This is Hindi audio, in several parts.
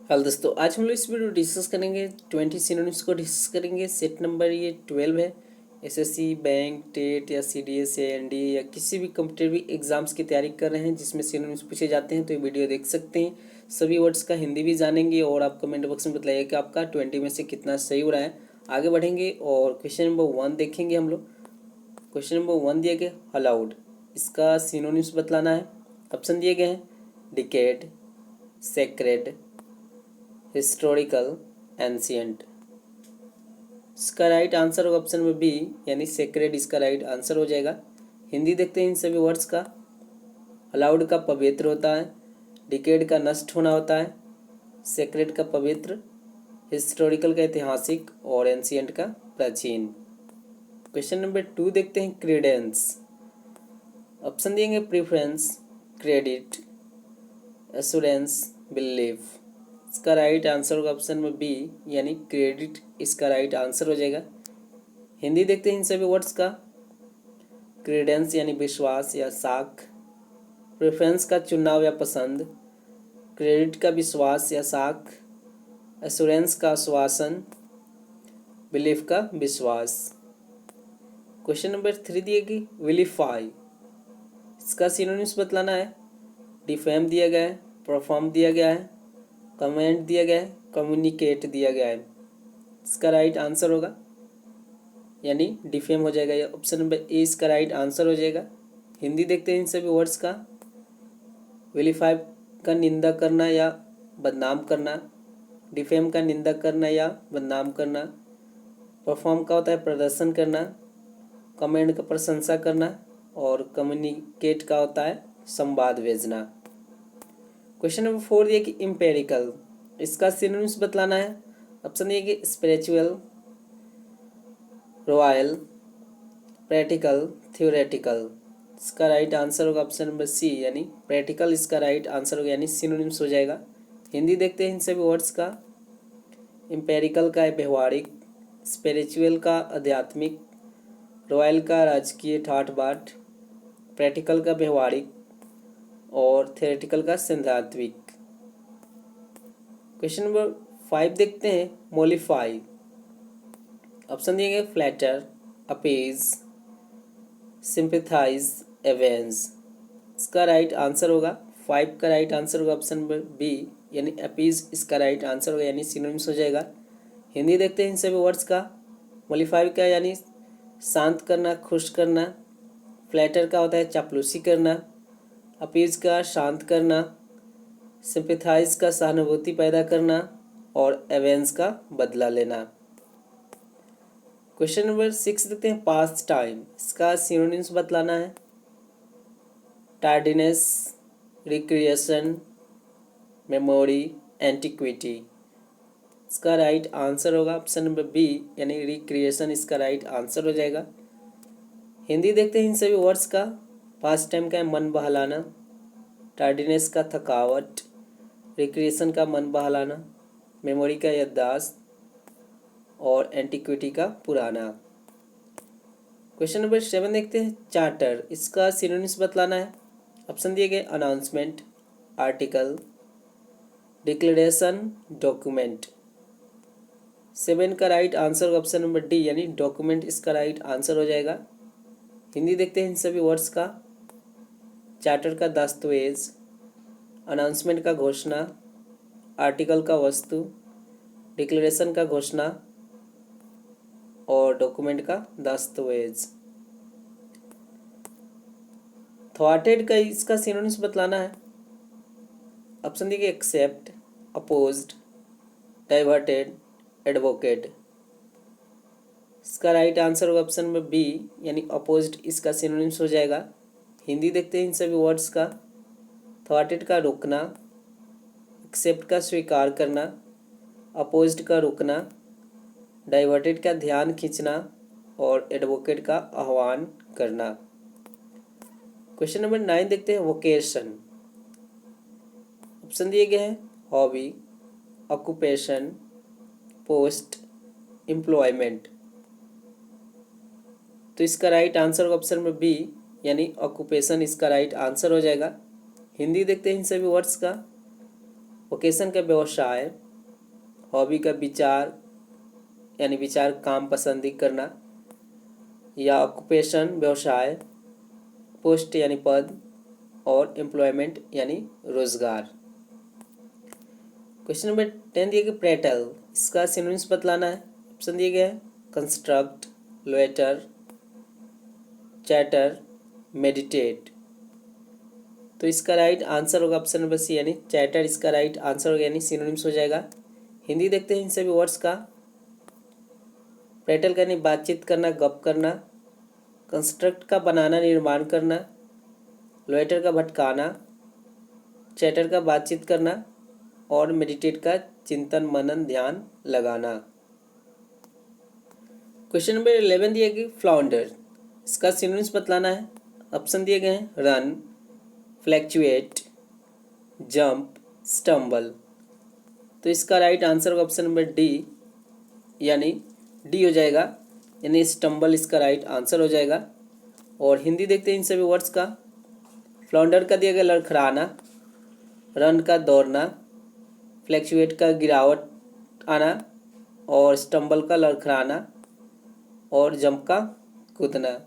हेलो दोस्तों, आज हम लोग इस वीडियो डिस्कस करेंगे 20 सिनोनिम्स को डिस्कस करेंगे। सेट नंबर ये 12 है। एसएससी, बैंक, टेट या सीडीएस या एनडीए या किसी भी कॉम्पिटेटिव एग्जाम्स की तैयारी कर रहे हैं जिसमें सिनोनिम्स पूछे जाते हैं तो ये वीडियो देख सकते हैं। सभी वर्ड्स का हिंदी भी जानेंगे और आप कमेंट बॉक्स में बताइए कि आपका 20 में से कितना सही हो रहा है। आगे बढ़ेंगे और क्वेश्चन नंबर 1 देखेंगे हम लोग। क्वेश्चन नंबर 1 दिए गए अलाउड, इसका सिनोनिम्स बतलाना है। ऑप्शन दिए गए हैं डिकेड, सेक्रेड, हिस्टोरिकल, एंशियंट। इसका राइट आंसर होगा ऑप्शन में बी, यानी सेक्रेड इसका राइट आंसर हो जाएगा। हिंदी देखते हैं इन सभी वर्ड्स का। अलाउड का पवित्र होता है, डिकेड का नष्ट होना होता है, सेक्रेड का पवित्र, हिस्टोरिकल का ऐतिहासिक और एंशियंट का प्राचीन। क्वेश्चन नंबर 2 देखते हैं क्रेडेंस। ऑप्शन देंगे प्रेफरेंस, क्रेडिट, एश्योरेंस, बिलीफ। इसका राइट आंसर होगा ऑप्शन में बी, यानी क्रेडिट इसका राइट आंसर हो जाएगा। हिंदी देखते हैं इन सभी वर्ड्स का। क्रेडेंस यानी विश्वास या साख, प्रेफरेंस का चुनाव या पसंद, क्रेडिट का विश्वास या साख, एश्योरेंस का आश्वासन, बिलीफ का विश्वास। क्वेश्चन नंबर 3 दिएगी विलीफाई, इसका सिनोनिम्स बतलाना है। डिफेम दिया गया है, परफॉर्म दिया गया है, कमेंट दिया गया है, कम्युनिकेट दिया गया है। इसका राइट आंसर होगा, यानी डिफेम हो जाएगा। या ऑप्शन नंबर ए इसका राइट आंसर हो जाएगा। हिंदी देखते हैं इन सभी वर्ड्स का। विलीफाई का निंदा करना या बदनाम करना, डिफेम का निंदा करना या बदनाम करना, परफॉर्म का होता है प्रदर्शन करना, कमेंट का प्रशंसा करना और कम्युनिकेट का होता है संवाद भेजना। क्वेश्चन नंबर 4 दिया कि इम्पेरिकल, इसका सिनोनिम्स बतलाना है। ऑप्शन दिए कि स्पिरिचुअल, रॉयल, प्रैक्टिकल, थ्योरेटिकल। इसका राइट आंसर होगा ऑप्शन नंबर सी, यानी प्रैक्टिकल इसका राइट आंसर होगा, यानी सिनोनिम्स हो जाएगा। हिंदी देखते हैं इन सभी वर्ड्स का। इम्पेरिकल का व्यवहारिक, स्पिरिचुअल का आध्यात्मिक, रॉयल का राजकीय ठाठ बाट, प्रैक्टिकल का व्यवहारिक और थ्योरेटिकल का सैद्धांतिक। क्वेश्चन नंबर 5 देखते हैं मोलिफाई। ऑप्शन दिए गए फ्लैटर, अपीज, सिंपैथाइज, एवेंस। इसका राइट आंसर होगा 5 का राइट आंसर होगा ऑप्शन नंबर बी, यानी अपीज इसका राइट आंसर होगा, यानी सिनोनिम्स हो जाएगा। हिंदी देखते हैं इन सभी वर्ड्स का। मोलिफाई का यानी शांत करना, खुश करना, फ्लैटर का होता है चापलूसी करना, अपीज का शांत करना, सिंपैथाइज का सहानुभूति पैदा करना और एवेंस का बदला लेना। क्वेश्चन नंबर 6 देखते हैं पास्ट टाइम, इसका सिनोनिम्स बतलाना है। टार्डिनेस, रिक्रिएशन, मेमोरी, एंटिक्विटी। इसका राइट आंसर होगा ऑप्शन नंबर बी, यानी रिक्रिएशन इसका राइट आंसर हो जाएगा। हिंदी देखते हैं इन सभी वर्ड्स का। पास्ट टाइम का है मन बहलाना, टार्डिनेस का थकावट, रिक्रिएशन का मन बहलाना, मेमोरी का याददाश्त और एंटिक्विटी का पुराना। क्वेश्चन नंबर 7 देखते हैं चार्टर, इसका सिनोनिम्स बतलाना है। ऑप्शन दिए गए अनाउंसमेंट, आर्टिकल, डिक्लेरेशन, डॉक्यूमेंट। 7 का राइट आंसर होगा ऑप्शन नंबर डी, यानी डॉक्यूमेंट इसका राइट आंसर हो जाएगा। हिंदी देखते हैं इन सभी वर्ड्स का। चार्टर का दस्तावेज, अनाउंसमेंट का घोषणा, आर्टिकल का वस्तु, डिक्लेरेशन का घोषणा और डॉक्यूमेंट का दस्तावेज। थ्वाटेड का इसका सिनोनिम्स बतलाना है। ऑप्शन देखिए एक्सेप्ट, अपोज्ड, डाइवर्टेड, एडवोकेट। इसका राइट आंसर होगा ऑप्शन में बी, यानी अपोज्ड इसका सिनोनिम्स हो जाएगा। हिंदी देखते हैं इन सभी वर्ड्स का। थ्वाटेड का रोकना, एक्सेप्ट का स्वीकार करना, अपोज्ड का रोकना, डाइवर्टेड का ध्यान खींचना और एडवोकेट का आह्वान करना। क्वेश्चन नंबर 9 देखते हैं वोकेशन। ऑप्शन दिए गए हैं हॉबी, ऑक्यूपेशन, पोस्ट, एम्प्लॉयमेंट। तो इसका राइट आंसर होगा ऑप्शन में बी, यानी ऑक्यूपेशन इसका राइट आंसर हो जाएगा। हिंदी देखते हैं इन सभी वर्ड्स का। वोकेशन का व्यवसाय, हॉबी का विचार यानी विचार काम पसंदी करना, या ऑक्यूपेशन व्यवसाय, पोस्ट यानी पद, और एम्प्लॉयमेंट यानी रोजगार। क्वेश्चन नंबर 10 दिया गया प्रेटल, इसका सिनोनिम्स बतलाना है। ऑप्शन दिए गए हैं कंस्ट्रक्ट, लोएटर, चैटर, मेडिटेट। तो इसका राइट आंसर होगा ऑप्शन नंबर सी यानी चैटर इसका राइट आंसर होगा, यानी सिनोनिम्स हो जाएगा। हिंदी देखते हैं इन सभी वर्ड्स का। प्रेटल का यानी बातचीत करना, गप करना, कंस्ट्रक्ट का बनाना, निर्माण करना, लोएटर का भटकाना, चैटर का बातचीत करना, और मेडिटेट का चिंतन मनन ध्यान लगाना। क्वेश्चन नंबर 11 दिया गया फ्लाउंडर, इसका सिनोनिम्स बतलाना है। ऑप्शन दिए गए हैं रन, फ्लैक्चुएट, जंप, स्टम्बल। तो इसका राइट आंसर होगा ऑप्शन नंबर डी यानी डी हो जाएगा, यानी स्टम्बल इसका राइट आंसर हो जाएगा। और हिंदी देखते हैं इन सभी वर्ड्स का। फ्लाउंडर का दिया गया लड़खड़ाना, रन का दौड़ना, फ्लैक्चुएट का गिरावट आना, और स्टम्बल का लड़खड़ाना, और जंप का कूदना।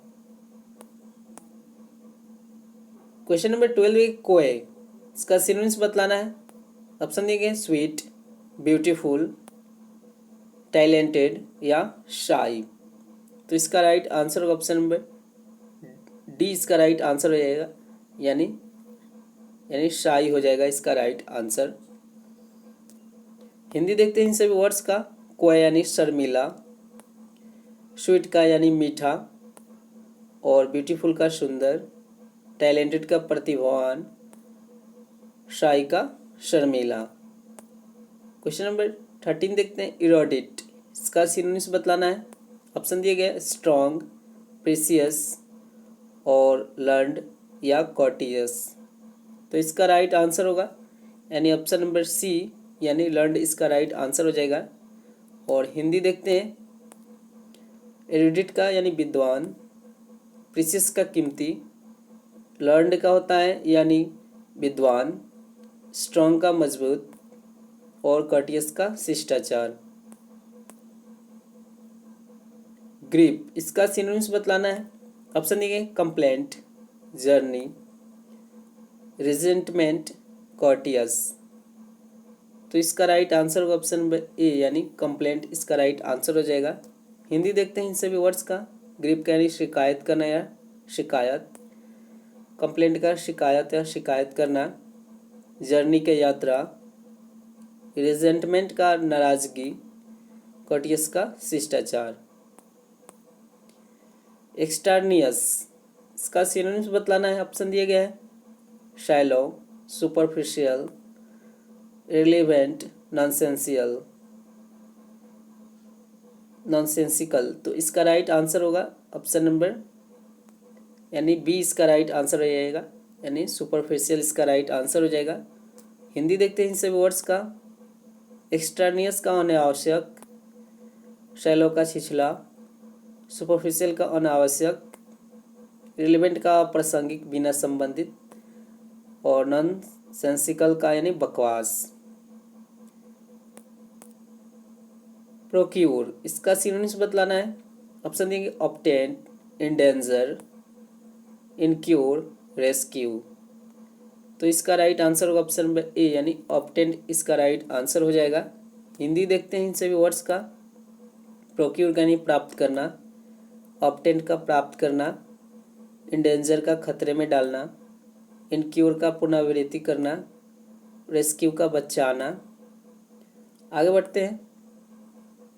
क्वेश्चन नंबर 12 है कोए, इसका सिनोनिम्स बतलाना है। ऑप्शन दिए गए स्वीट, ब्यूटीफुल, टैलेंटेड, या शाई। तो इसका राइट आंसर होगा ऑप्शन नंबर डी इसका राइट आंसर हो जाएगा, यानी यानी शाई हो जाएगा इसका राइट आंसर। हिंदी देखते हैं इन सभी वर्ड्स का। कोय यानी शर्मिला, स्वीट का यानी मीठा, और ब्यूटीफुल का सुंदर, टैलेंटेड का प्रतिभावान, शाई का शर्मिला। क्वेश्चन नंबर 13 देखते हैं इरोडिट, इसका सिनोनिम्स बतलाना है। ऑप्शन दिए गए स्ट्रॉन्ग, प्रीसियस, और लर्नड, या कॉर्टियस। तो इसका राइट आंसर होगा यानी ऑप्शन नंबर सी यानी लर्नड इसका राइट आंसर हो जाएगा। और हिंदी देखते हैं एरुडिट का यानी विद्वान, प्रीसियस का कीमती, लर्नड का होता है यानी विद्वान, स्ट्रॉन्ग का मजबूत, और कर्टियस का शिष्टाचार। ग्रिप, इसका सिनोनिम्स बतलाना है। ऑप्शन दिए कंप्लेंट, जर्नी, रिजेंटमेंट, कॉर्टियस। तो इसका राइट आंसर होगा ऑप्शन नंबर ए यानी कंप्लेंट इसका राइट आंसर हो जाएगा। हिंदी देखते हैं इन सभी वर्ड्स का। ग्रिप का यानी शिकायत करना या शिकायत, कंप्लेंट का शिकायत या शिकायत करना, जर्नी के यात्रा, रिजेंटमेंट का नाराजगी, कॉर्टियस का शिष्टाचार। एक्सटर्नियस, इसका सिनोनिम्स बतलाना है। ऑप्शन दिए गए हैं शैलो, सुपरफिशियल, रिलेवेंट, नॉनसेंसियल, नॉनसेंसिकल। तो इसका राइट आंसर होगा ऑप्शन नंबर यानी बी इसका राइट आंसर हो जाएगा, यानी सुपरफिशियल इसका राइट आंसर हो जाएगा। हिंदी देखते हैं इन सभी वर्ड्स का। एक्सटर्नियस का अनावश्यक, शैलो का छिछला, सुपरफिशियल का अनावश्यक, रिलेवेंट का प्रासंगिक बिना संबंधित, और नॉन सेंसिकल का यानी बकवास। प्रोक्यूर, इसका सिनोनिम्स बतलाना है। ऑप्शन देंगे ऑब्टेन, इंडेंजर, इनक्योर, रेस्क्यू। तो इसका राइट आंसर होगा ऑप्शन नंबर ए यानी ऑब्टेन इसका राइट आंसर हो जाएगा। हिंदी देखते हैं इन सभी वर्ड्स का। प्रोक्यूर का यानी प्राप्त करना, ऑब्टेन का प्राप्त करना, इंडेंजर का खतरे में डालना, इनक्योर का पुनरावृत्ति करना, रेस्क्यू का बचाना। आगे बढ़ते हैं।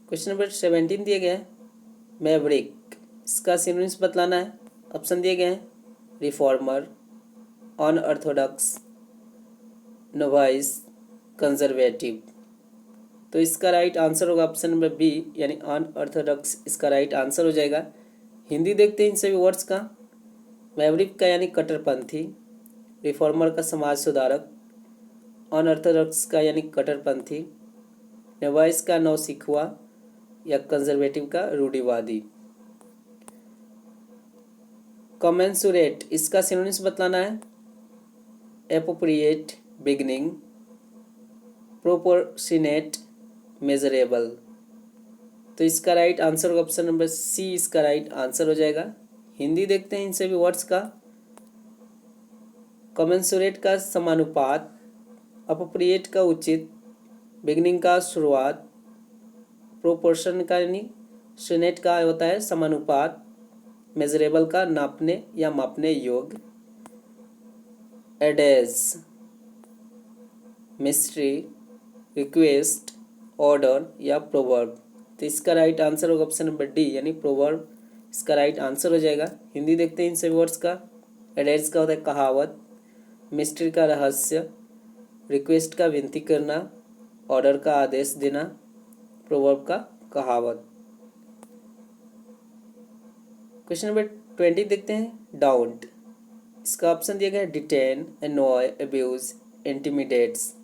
क्वेश्चन नंबर 17 दिए गए हैं मैवरिक, इसका सिनोनिम्स बतलाना है। ऑप्शन दिए गए हैं रिफॉर्मर, अनऑर्थोडॉक्स, नोवाइस, कंजर्वेटिव। तो इसका राइट आंसर होगा ऑप्शन नंबर बी यानी अनऑर्थोडॉक्स इसका राइट आंसर हो जाएगा। हिंदी देखते हैं इन सभी वर्ड्स का। मैवरिक का यानी कट्टरपंथी, रिफॉर्मर का समाज सुधारक, अनऑर्थोडॉक्स का यानी कट्टरपंथी, नोवाइस का नौसिखुआ, या कंजर्वेटिव का रूढ़िवादी। कमेंसुरेट, इसका सिनोनिम्स बतलाना है। Appropriate, beginning, proportionate, measurable. तो इसका राइट आंसर होगा ऑप्शन नंबर सी, इसका राइट आंसर हो जाएगा। हिंदी देखते हैं इन सभी वर्ड्स का। कमेंसुरेट का समानुपात, अप्रोप्रिएट का उचित, बिगनिंग का शुरुआत, प्रोपोर्शन का यानी शनेट का होता है समानुपात, मेजरेबल का नापने या मापने योग्य, एडेज मिस्ट्री, रिक्वेस्ट, ऑर्डर या प्रोवर्ब। तो इसका राइट आंसर होगा ऑप्शन नंबर डी यानी प्रोवर्ब, इसका राइट आंसर हो जाएगा। हिंदी देखते हैं इन सभी वर्ड्स का। एडेज का होता है कहावत, मिस्ट्री का रहस्य, रिक्वेस्ट का विनती करना, ऑर्डर का आदेश देना, प्रोवर्ब का कहावत। क्वेश्चन नंबर 20 देखते हैं। डाउट, इसका ऑप्शन दिया गया है डिटेन, एनॉय, अब्यूज, इंटिमिडेट्स।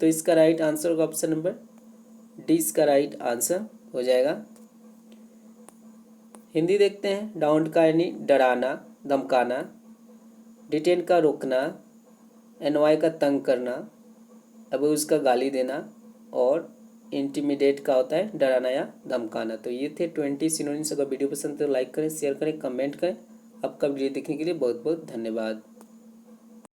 तो इसका राइट आंसर होगा ऑप्शन नंबर डी, इसका राइट आंसर हो जाएगा। हिंदी देखते हैं। डाउट का यानी डराना, धमकाना, डिटेन का रोकना, एनॉय का तंग करना, अब्यूज का गाली देना और इंटिमिडेट का होता है डराना या धमकाना। तो ये थे 20 सिनोनिम्स। अगर वीडियो पसंद तो लाइक करें, शेयर करें, कमेंट करें। आपका वीडियो देखने के लिए बहुत बहुत धन्यवाद।